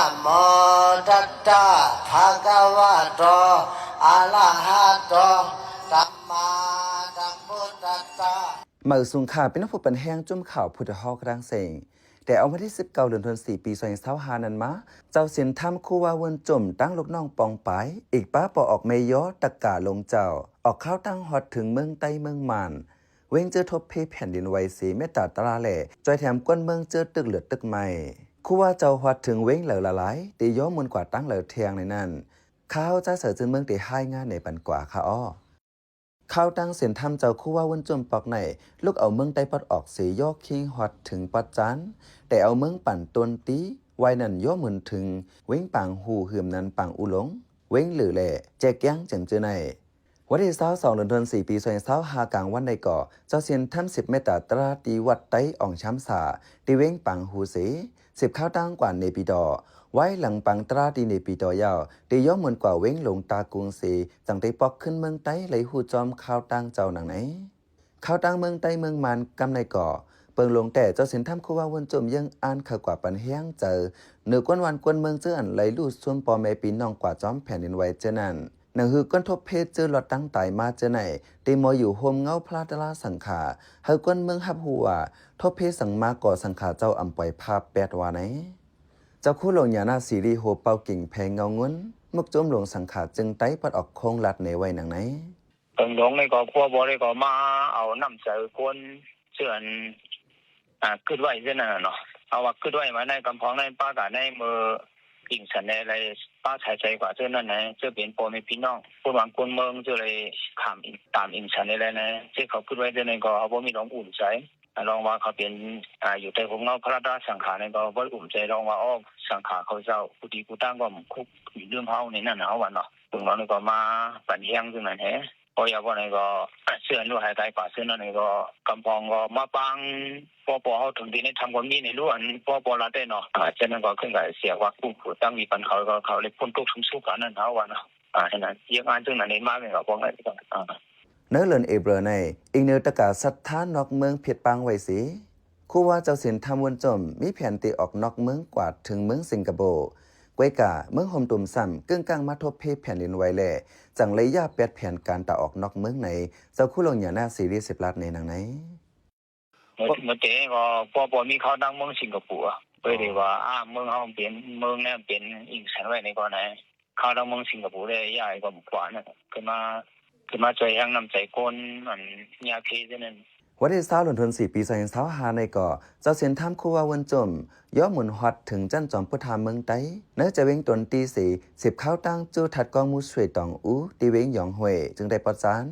นะโมตัสสะภะคะวะโตอะระหะโตสัมมาสัมพุทธัสสะเหมือสุงขาเป็นนักผู้เป็นแห้งจุ่มข่าวพุทธฮอกรังเสงแต่เอามาที่19เดือนธันวาคมปี2025นั้นมาเจ้าสินทำคู่ว่าวนจมตั้งลูกน้องปองไปอีกป้าปอออกเมยอตะกาลงเจ้าออกเข้าตั้งฮอดถึงเมืองใต้เมืองมานเว้งเจอทบเพแผ่นดินไหวสีเมตตาตราแหล่จอยแถมก้นเมืองเจอตึกเหลือตึกใหม่คู่ว่าเจ้าฮอดถึงเว้งเหลือละหลายตีย้อมมนกว่าตั้งเหลือเทียงในนั้นข้าวจะเสือจึงเมืองตีให้งานในปันกว่าค่ะอ้อข้าวตั้งเสียนทำเจ้าคู่ว่าวนจมปอกไหนลูกเอาเมืองใต้ปัดออกสียอกคิงฮอดถึงปัดจันแต่เอาเมืองปั่นตนตีไว้นั่นย่อเหมือนถึงเว้งปังหูหืมนั้นปังอุหลงเว้งหรือแหล่แจกยังจังเจอในวันที่22เดือนธันวาคมปี2025กลางวันใดก่อเจ้าเสียนทำ10เมตตาตราตีวัดไต้อ่องช้ำสาตีเว้งปังหูสี10ข้าวตั้งกว่าเนปิดอไว้หลังปังตราดีเนปีดอยาวตีย่อมเหมือนกว่าเว้งหลงตากรุงสีจังได้ปอกขึ้นเมืองใต้ไหลหูจอมข้าวตั้งเจ้าหนังไหนข้าวตั้งเมืองใต้เมืองมันกำในก่อเปิงลงแต่เจ้าสินทำคู่ว่าวนจมยังอ่านข่าวกว่าปันเฮียงเจอเหนือกวนวันกวนเมืองเจออันไหลลู่ส่วนปอแม่ปีน้องกว่าจอมแผ่นดินไหวเจอนั่นหนังฮือก้นทบเพศเจอหลอดตั้งตายมาเจอไหนตีมออยู่โฮมเงาพลาดลาสังขาเฮากวนเมืองฮับหัวทบเพศสังมาก่อสังขาเจ้าอำปล่อยภาพแปดว่าไหนเจ้าคู่หลงยานาซีรีโฮเปากิ่งแพงเงาเงินมุกจมหลวงสังขาจึงไต้ปัดออกโค้งลัดในไว้หนังไหนหลวงในก็ครัวบ่ได้ก็มาเอาน้ำใส่คนเชื่อนขึ้นไว้เช่นนั้นเนาะเอาว่าขึ้นไว้มาในกำพองในป้ากะในมือปิ่งสันในอะไรป้าใช้ใจกว่าเช่นนั้นนะเชื่อเป็นโปรมีพี่น้องคนหวังคนเมืองเชื่อเลยขามตามอิงสันในอะไรนะเชื่อเขาขึ้นไว้เช่นนั้นก็เขาบ่มีน้องอุ่นใจลองว่าเขาเป็นอยู่ในผมเงาพระราชสังขารในก็บ่อุ่นใจลองว่าอ้อสังขารเขาเจ้าผู้ดีผู้ตั้งก็คุกอยู่เรื่องเฮาในนั้นเฮาวันเนาะตรงนั้นก็มาปั่นเฮียงจังนั้นแฮพอยาว่าในก็เสื้อนู่นหายใจกว่าเสื้อนั่นก็กำพองก็มาปังปอเขาถึงที่นี่ทำความมีในล้วนปอละได้เนาะฉะนั้นก็ขึ้นกับเสียว่าผู้ผู้ตั้งมีปัญหาก็เขาเลยพ้นทุกข์ทั้งสุขกันนั่นเฮาวันเนาะฉะนั้นยังงานจึงนั้นมากเลยก็พวกนั้นก็เนื้อเลือนเอเบรในอีกเนื้อตะกาสัทธานอกเมืองเพียดปังไว้สิคู่ว่าเจ้าสินทำวนจมมีแผนตีออกนอกเมืองกว่าถึงเมืองสิงคโปร์กวยกาเมืองโฮมตุ่มซ้ำกึ่งกลางมาทบเพแผ่นดินไหวแหล่จังเลยยาแปดแผนการตาออกนอกเมืองไหนเจ้าคู่ลงอย่าหน้าซีรีส์10ล้านในหนังไหนเมื่อเจ๊ก็ปอมีเขาดังเมืองสิงคโปร์ไปดีว่าเมืองเฮาเป็นเมืองเนี่ยเป็นอีกสันไว้ในก่อนไหนเขาดังเมืองสิงคโปร์ได้ใหญ่กว่าหมู่บ้านน่ะขึ้นมาใจยังนำใจคนมันยาเคซะนั่นวันที่20เดือนธันวาคมปี2025ในก่อเจ้าเสียนทำคู่ว่าวนจมย่อหมุนฮอดถึงจันจอมพุทธาเมืองไต้เนื้อจะเว้งตนตีสี่10ข้าวตั้งจูถัดกองมูช่วยตองอูตีเว้งหยองห่วยจึงได้ปอดจาน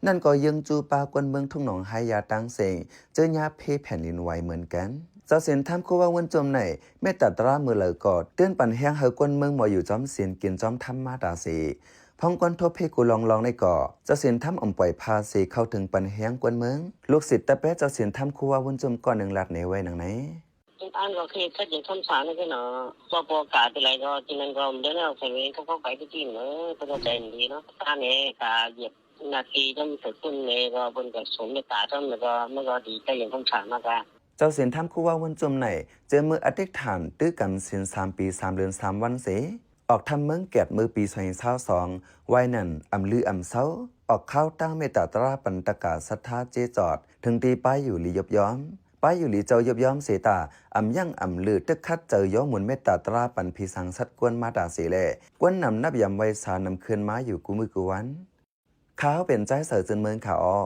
นั่นก็ยังจูปากวนเมืองทุ่งหนองไฮยาตั้งเสงเจอยาเพแผ่นดินไหวเหมือนกันเจ้าเสียนทำคู่ว่าวนจมในเมตตาตรามือเหลือกอดเตือนปั่นแห้งเฮากวนเมืองหมออยู่จอมเสียนกินจอมทำมาตาสีพ้องกวนทบเพกูลองในก่อเจ้าเสียนทำอ่อมปล่อยพาสีเข้าถึงปันแห้งกวนเมืองลูกศิษย์ตะเป๊ะเจ้าเสียนทำคู่ว่าวนจมก่อนหนึ่งลัดในไว้หนังไหนอันก็คือถ้าอย่างคำสารนี่ก็เนาะพอกาเป็นไรก็จริงๆก็เดี๋ยวเราใส่เองเขาไปที่จีนเนอะเป็นใจดีเนาะอันนี้กาเหยียบนาทีจำถึงคุณเลยก็บนกับสมเด็จตาจำแล้วก็มันก็ดีแต่อย่างคำสารมากอะเจ้าเสียนทำคู่ว่าวนจมไหนเจอมืออธิษฐานตื้อกันเสียน3 ปี 3 เดือน 3 วันเสออกทำเมืองแกดมือปี2022วัยนั่นอำลืออำเซาออกเข้าตั้งเมตตาตราปันตกาศรัทธาเจจอดถึงตีป้ายอยู่ลียบย้อมป้ายอยู่ลีเจ้ายบย้อมเสตาอำยั่งอำลือตึกคัดเจอย้อมหมุนเมตตาตราปันพีสังสัดกวนมาตาเสแลกวนนำนับยำไวสานำคืนม้าอยู่กูมือกูวันข้าวเป็นใจเสือจนเมืองขาอ้อ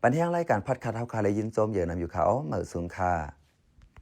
ปันแห้งรายการพัดคาเท้าคาเลยยินโจมเหยื่อนำอยู่ขาอ้อเหมือสูงคา